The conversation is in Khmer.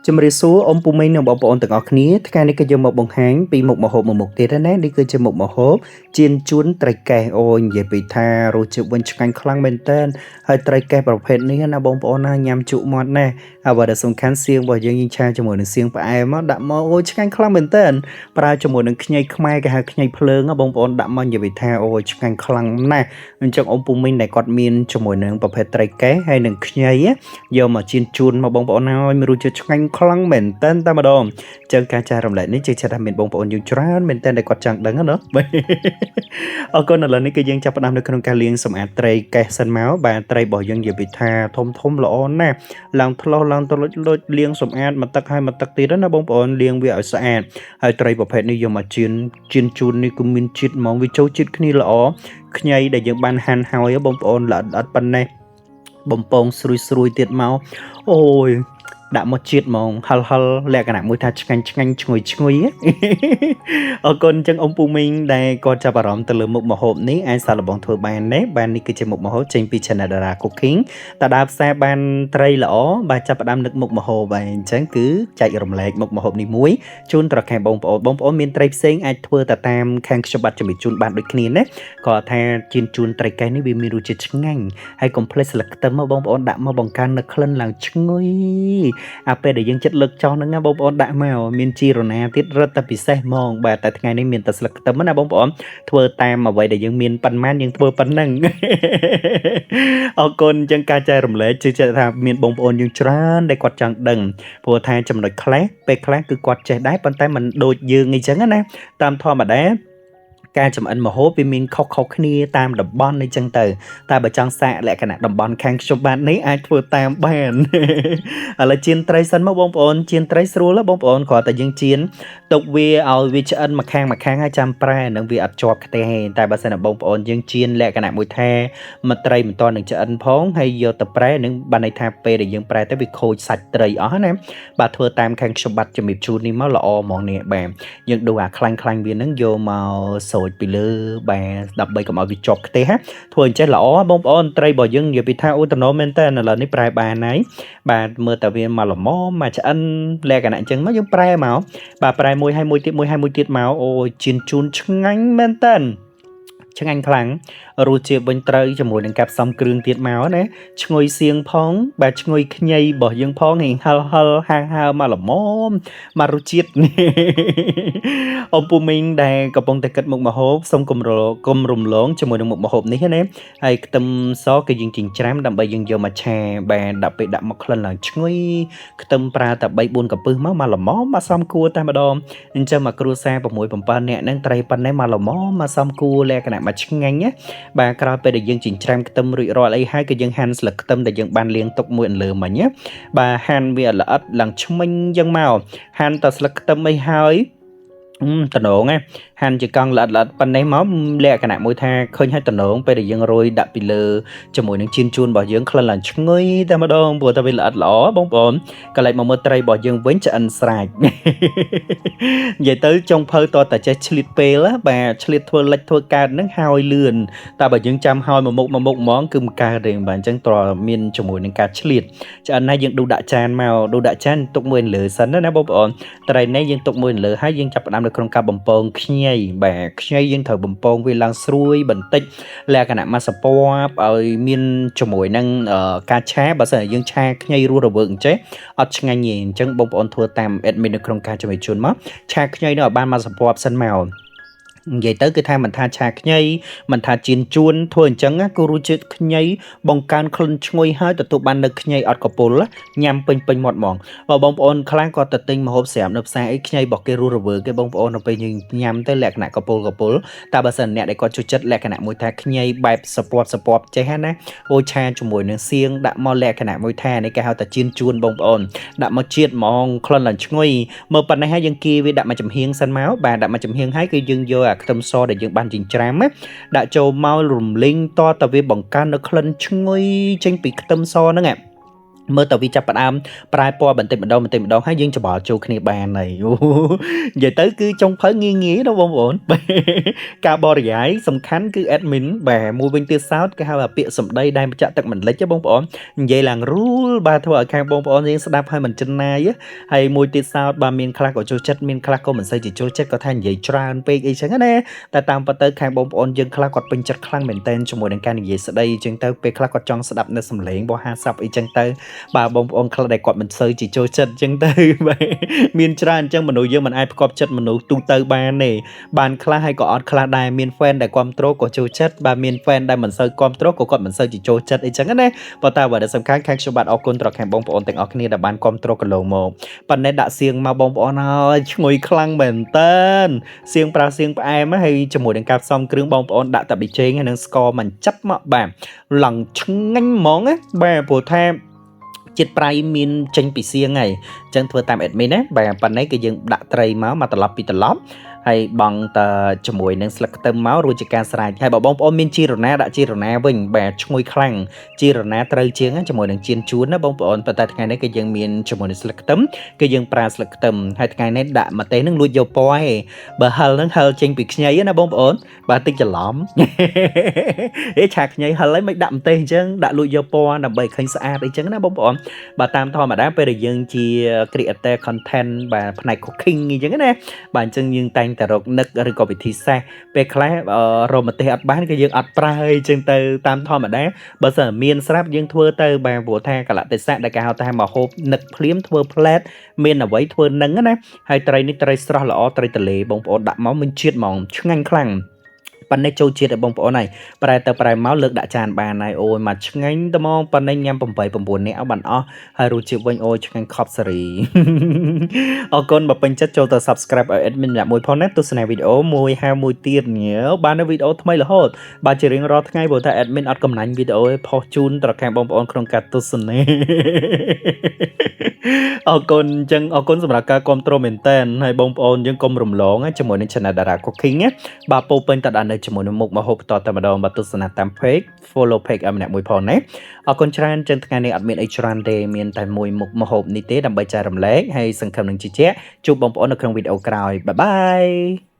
ជំរាបសួរអ៊ំពូមីងនិងបងប្អូនទាំងអស់គ្នាថ្ងៃនេះក៏យើងមកបង្ហាញពីមុខម្ហូបមួយមុខទៀតហើយណានេះគឺជាមុខម្ហូបចៀនជួនត្រីកែសអូនិយាយពីថារសជាតិវិញឆ្ងាញ់ខ្លាំងមែនតើហើយត្រីកែសប្រភេទនេះណាបងប្អូនណាញ៉ាំជក់មាត់ណាស់ហើយបើដែលសំខាន់សៀងរបស់យើងឆាជាមួយនឹងសៀងផ្អែមមកដាក់មកអូឆ្ងាញ់ខ្លាំងមែនតើប្រើជាមួយនឹងខ្ញីខ្មែរគេហៅខ្ញីភ្លើងបងប្អូនដាក់មកនិយាយពីថាអូឆ្ងាញ់ខ្លាំងណាស់អញ្ចឹងអ៊ំពូមីងដែលគាត់មានជាមួយនឹងប្រភេទត្រីកែសហើយនឹងខ្ញីយកមកចៀនជួនមកបងប្អូនណាឲ្យមានរសជាតិឆ្ងាញ់ខ្លាំងមែនតើតែម្ដងចឹងការចែករំលែកនេះជឿថាមានបងប្អូនយើងច្រើនមែនតើដែលគាត់ចង់ដឹងណាអរគុណឥឡូវនេះគឺយើងចាប់ផ្ដើមនៅក្នុងការលាងសម្អាតត្រីកែសសិនមកបាទត្រីរបស់យើងនិយាយពីថាធំល្អណាស់ឡើងថ្លោះឡើងទៅលុចលាងសម្អាតមកទឹកហើយមកទឹកទៀតណាបងប្អូនលាងវាឲ្យស្អាតហើយត្រីប្រភេទនេះយកមកចៀនជូននេះគឺមានជាតិហ្មងវាចូលជាតិគ្នាល្អខ្ញីដែលយើងបានហាន់ហើយបងប្អូនល្អិតប៉ុណ្ណេះបំពងស្រួយទៀតមកអូយដាក់មកជាតិហ្មងហិលលក្ខណៈមួយថាឆ្ងាញ់ឈ្ងុយអរគុណចឹងអ៊ំពូមីងដែលគាត់ចាប់អារម្មណ៍ទៅលើមុខម្ហូបនេះអាចសាកល្បងធ្វើបានទេបាទនេះគឺជាមុខម្ហូបចេញពី Channel Dara Cooking តើដើរផ្សារបានត្រីល្អបាទចាប់ផ្ដើមនឹកមុខម្ហូបហើយអញ្ចឹងគឺចែករំលែកមុខម្ហូបនេះមួយជូនត្រកែបងប្អូនមានត្រីផ្សេងអាចធ្វើទៅតាមខាងខ្ញុំបាទជំរាបជូនបានដូចគ្នាណាគាត់ថាជៀនជូនត្រីកែសនេះវាមានរសជាតិឆ្ងាញ់ហើយកុំភ្លេចស្លឹកខ្ទឹមមកបងប្អូនដាក់មកបង្កើននៅក្លិនឡើងឈ្ងុយអាពេលដែលយើងចិត្តលើកចោលហ្នឹងណាបងប្អូនដាក់មកមានជីរណាទៀតរឹតតែពិសេសហ្មងបាទតែថ្ងៃនេះមានតែស្លឹកខ្ទឹមណាបងប្អូនធ្វើតាមអ្វីដែលយើងមានប៉ុន្មានយើងធ្វើប៉ុណ្ណឹងអរគុណចឹងការចែករំលែកជឿថាមានបងប្អូនយើងច្រើនដែលគាត់ចង់ដឹងព្រោះថាចំណុចខ្លះពេលខ្លះគឺគាត់ចេះដែរប៉ុន្តែมันដូចយើងអីចឹងណាតាមធម្មតាការចំអិនម្ហូបវាមានខុសគ្នាតាមតំបន់អីចឹងទៅតែបើចង់សាកលក្ខណៈតំបន់ខាងខ្ញុំបាទនេះអាចធ្វើតាមបានឥឡូវចៀនត្រីសិនមកបងប្អូនចៀនត្រីស្រួលបងប្អូនគ្រាន់តែយើងចៀនទុកវាឲ្យវាឆ្អិនម្ខាងហើយចាំប្រែនឹងវាអត់ជាប់ខ្ទះទេតែបើសិនណាបងប្អូនយើងចៀនលក្ខណៈមួយថាមកត្រីមិនទាន់នឹងឆ្អិនផងហើយយកទៅប្រែនឹងបានន័យថាពេលដែលយើងប្រែទៅវាខូចសាច់ត្រីអស់ណាបាទធ្វើតាមខាងខ្ញុំបាទជំរាបជូននេះមកល្អហ្មងនេះបាទយើងដូរអាខ្លាញ់វានឹងយកមកសូចពីលើបាទដើម្បីកុំឲ្យវាជាប់ខ្ទះធ្វើអញ្ចេះល្អបងប្អូនត្រីរបស់យើងនិយាយពីថាឧត្តមមែនតើឥឡូវនេះប្រែបានហើយបាទមើលតែវាមកល្មមមកឆ្អិនលក្ខណៈអញ្ចឹងមកយើងប្រែមកបាទប្រែមួយហើយមួយទៀតមកអូជៀនជូនឆ្ងាញ់មែនតើឆ្ងាញ់ខ្លាំងរសជាតិវិញត្រូវជាមួយនឹងការផ្សំគ្រឿងទៀតមកណាឈ្ងុយសៀងផងបាទឈ្ងុយខ្ញីរបស់យើងផងហិងហិលហាងហើមកល្មមមករសជាតិអ៊ំពូមីងដែលកំពុងតែគិតមុខម្ហូបសូមគុំរំលងជាមួយនឹងមុខម្ហូបនេះណាហើយខ្ទឹមសគឺយើងចិញ្ច្រាំដើម្បីយើងយកមកឆាបាទដាក់មកក្លិនឡើងឈ្ងុយខ្ទឹមប្រើតែ3 4កំពឹសមកល្មមមកសំគួរតែម្ដងអញ្ចឹងមកគ្រួសារ6 7នាក់ហ្នឹងត្រីប៉ុណ្ណេះមកល្មមមកសំគួរលក្ខណៈមកឆ្ងាញ់ណាបាទក្រោយពេលដែលយើងចិញ្ច្រាំខ្ទឹមរួចរាល់អីហើយក៏យើងហាន់ស្លឹកខ្ទឹមដែលយើងបានលាងទុកមួយអន្លើមិញណាបាទហាន់វាល្អិតឡើងឆ្មិញយ៉ាងមកហាន់តែស្លឹកខ្ទឹមអីហើយតំណងហាន់ជាកង់ល្អិតប៉ុណ្ណេះមកលក្ខណៈមួយថាឃើញឲ្យតំណងពេលដែលយើងរោយដាក់ពីលើជាមួយនឹងជៀនជូនរបស់យើងក្លិនឡើងឈ្ងុយតែម្ដងព្រោះតែវាល្អិតល្អបងប្អូនកន្លែងមកមើលត្រីរបស់យើងវិញឆ្អិនស្រាច់និយាយទៅចុងភៅតតែចេះឆ្លៀតពេលបាទឆ្លៀតធ្វើលិចធ្វើកើតហ្នឹងហើយលឿនតែបើយើងចាំហើយមួយមុខហ្មងគឺមិនកើតទេបាទអញ្ចឹងតើមានជាមួយនឹងការឆ្លៀតឆ្អិនហើយយើងដួសដាក់ចានទុកមួយលើសិនណាបងប្អូនត្រីនេះយើងទុកមួយលើហើយយើងចាប់ផ្ដើមនៅក្នុងការបំពងខ្ញីបាទខ្ញីយើងត្រូវបំពងវាឡើងស្រួយបន្តិចលក្ខណៈមកសពបឲ្យមានជាមួយនឹងការឆាបើសិនជាយើងឆាខ្ញីរស់រវើកអញ្ចេះអត់ឆ្ងាញ់ទេអញ្ចឹងបងប្អូនធ្វើតាម admin នៅក្នុងការជំរាបជូនមកឆាខ្ញីនៅឲ្យបានមកសពបសិនមកនិយាយទៅគឺថាមិនថាឆាខ្ញីមិនថាចៀនជួនធ្វើអញ្ចឹងគឺរសជាតិខ្ញីបង្កើនក្លិនឈ្ងុយហើយទទួលបាននៅខ្ញីអត់កពុលញ៉ាំពេញមាត់ហ្មងបើបងប្អូនខ្លះគាត់ទៅទិញម្ហូបស្រាប់នៅផ្សារអីខ្ញីរបស់គេរស់រវើកគេបងប្អូនទៅពេលយើងញ៉ាំទៅលក្ខណៈកពុលតែបើសិនអ្នកដែលគាត់ចូលចិត្តលក្ខណៈមួយថាខ្ញីបែបសពបចេះណាអូឆាជាមួយនឹងសៀងដាក់មកលក្ខណៈមួយថានេះគេហៅថាចៀនជួនបងប្អូនដាក់មកជាតិហ្មងក្លិនឡើងឈ្ងុយមើលប៉ុណ្ណេះហើយយើងគីវាដាក់មកចំហៀងសិនមកបាទដាក់មកចំហៀងហើយគឺយើងយកខ្ទឹមសដែលយើងបានចិញ្ច្រាំដាក់ចូលមករំលីងតតែវាបង្កើននៅក្លិនឈ្ងុយចេញពីខ្ទឹមសហ្នឹង មើលតើវាចាប់ផ្ដើមប្រែពណ៌បន្តិចម្ដងហើយយើងច្បល់ចូលគ្នាបានហើយនិយាយទៅគឺចុងភៅងាយៗណាបងប្អូនការបរិយាយសំខាន់គឺ admin បាទមួយវិញទៀតសោតគេហៅថាពាក្យសម្ដីដែលបញ្ជាក់ទឹកមិនលិចទេបងប្អូននិយាយឡើងរួលបាទធ្វើឲ្យខាងបងប្អូនយើងស្ដាប់ហើយមិនចិនណាយហើយមួយទៀតសោតបាទមានខ្លះក៏ចូលចិត្តមានខ្លះក៏មិនសូវជាចូលចិត្តក៏ថានិយាយច្រើនពេកអីចឹងណាតែតាមពិតទៅខាងបងប្អូនយើងខ្លះគាត់ពេញចិត្តខ្លាំងមែនតើជាមួយនឹងការនិយាយស្ដីអញ្ចឹងទៅពេលខ្លះគាត់ចង់ស្ដាប់នៅសំឡេងរបស់50អីចឹងទៅបាទបងប្អូនខ្លះដែលគាត់មិនសូវជាចូលចិត្តអញ្ចឹងទៅបាទមានច្រើនអញ្ចឹងមនុស្សយើងមិនអាចផ្គប់ចិត្តមនុស្សទូទៅបានទេបានខ្លះហើយក៏អត់ខ្លះដែរមាន fan ដែលគ្រប់គ្រងក៏ចូលចិត្តបាទមាន fan ដែលមិនសូវគ្រប់គ្រងក៏គាត់មិនសូវជាចូលចិត្តអីចឹងណាប៉ុន្តែអ្វីដែលសំខាន់ខាងខ្ញុំបាទអរគុណដល់ខាងបងប្អូនទាំងអស់គ្នាដែលបានគ្រប់គ្រងកន្លងមកប៉ុន្តែដាក់សៀងមកបងប្អូនហើយឈ្ងុយខ្លាំងមែនតើសៀងប្រើសៀងផ្អែមហើយជាមួយនឹងការផ្សំគ្រឿងបងប្អូនដាក់តែប៊ីចេងហើយនឹងស្ករមិនចិត្តមកបាទឡង់ឆ្ងាញ់ហ្មងណាបាទព្រោះថាជាតិប្រៃមានចេញពីសៀងហើយអញ្ចឹងធ្វើតាម admin ណាបាទប៉ុណ្ណេះគឺយើងដាក់ត្រីមកត្រឡប់ពីត្រឡប់ហើយបងតជាមួយនឹងស្លឹកខ្ទឹមមករួចជាការស្រេចហើយបើបងប្អូនមានជីរណាដាក់ជីរណាវិញបាទឈ្ងុយខ្លាំងជីរណាត្រូវជាងជាមួយនឹងជៀនជួនណាបងប្អូនប៉ុន្តែថ្ងៃនេះគឺយើងមានជាមួយនឹងស្លឹកខ្ទឹមគឺយើងប្រើស្លឹកខ្ទឹមហើយថ្ងៃនេះដាក់ម្ទេសនឹងលួចយកពណ៌ឯងបើហិលនឹងហិលចេញពីខ្ញីណាបងប្អូនបាទតិចច្រឡំឆាខ្ញីហិលហើយមិនដាក់ម្ទេសអញ្ចឹងដាក់លួចយកពណ៌ដើម្បីឃើញស្អាតអីចឹងណាបងប្អូនបាទតាមធម្មតាពេលដែលយើងជា creator content បាទផ្នែក cooking អញ្ចឹងណាបាទអញ្ចឹងយើងតែងតែរកនឹកឬក៏វិធីសាស្ត្រពេលខ្លះរមទេសអត់បានគឺយើងអត់ប្រើអញ្ចឹងទៅតាមធម្មតាបើសិនមានស្រាប់យើងធ្វើទៅបាទព្រោះថាកលៈទេសៈដែលគេហៅថាមហូបនឹកភ្លាមធ្វើផ្លែតមានអ្វីធ្វើនឹងណាហើយត្រីនេះត្រីស្រស់ល្អត្រីទលេបងប្អូនដាក់មកមានជាតិហ្មងឆ្ងាញ់ខ្លាំងប៉ានេះចូលជាតិឲ្យបងប្អូនហើយប្រែទៅប្រែមកលើកដាក់ចានបានហើយអូយមកឆ្ងាញ់ត្មងប៉ានេះញ៉ាំ8 9នាក់បានអស់ហើយរសជាតិវិញអូយឆ្ងាញ់ខប់សេរីអរគុណបើពេញចិត្តចូលទៅ subscribe ឲ្យ admin ម្នាក់មួយផងណាទស្សនាវីដេអូមួយហើយមួយទៀតញ៉ើបាននៅវីដេអូថ្មីរហូតបាទជារៀងរាល់ថ្ងៃព្រោះថា admin អត់កំណាញ់វីដេអូឯផុសជូនដល់ខាងបងប្អូនក្នុងការទស្សនាអរគុណអញ្ចឹងអរគុណសម្រាប់ការគ្រប់គ្រងមែនតើហើយបងប្អូនយើងកុំរំលងជាមួយនឹង Channel Dara Cooking ណាបាទពោពេញតដល់នៅជាមួយនឹងមុខម្ហូបបន្តតែម្ដងបាទទស្សនាតាម page follow page ឲ្យម្នាក់មួយផងណាអរគុណច្រើនចឹងថ្ងៃនេះអត់មានអីច្រើនទេមានតែមួយមុខម្ហូបនេះទេដើម្បីចែករំលែកហើយសង្ឃឹមនឹងជជែកជួបបងប្អូននៅក្នុងវីដេអូក្រោយបាយបាយ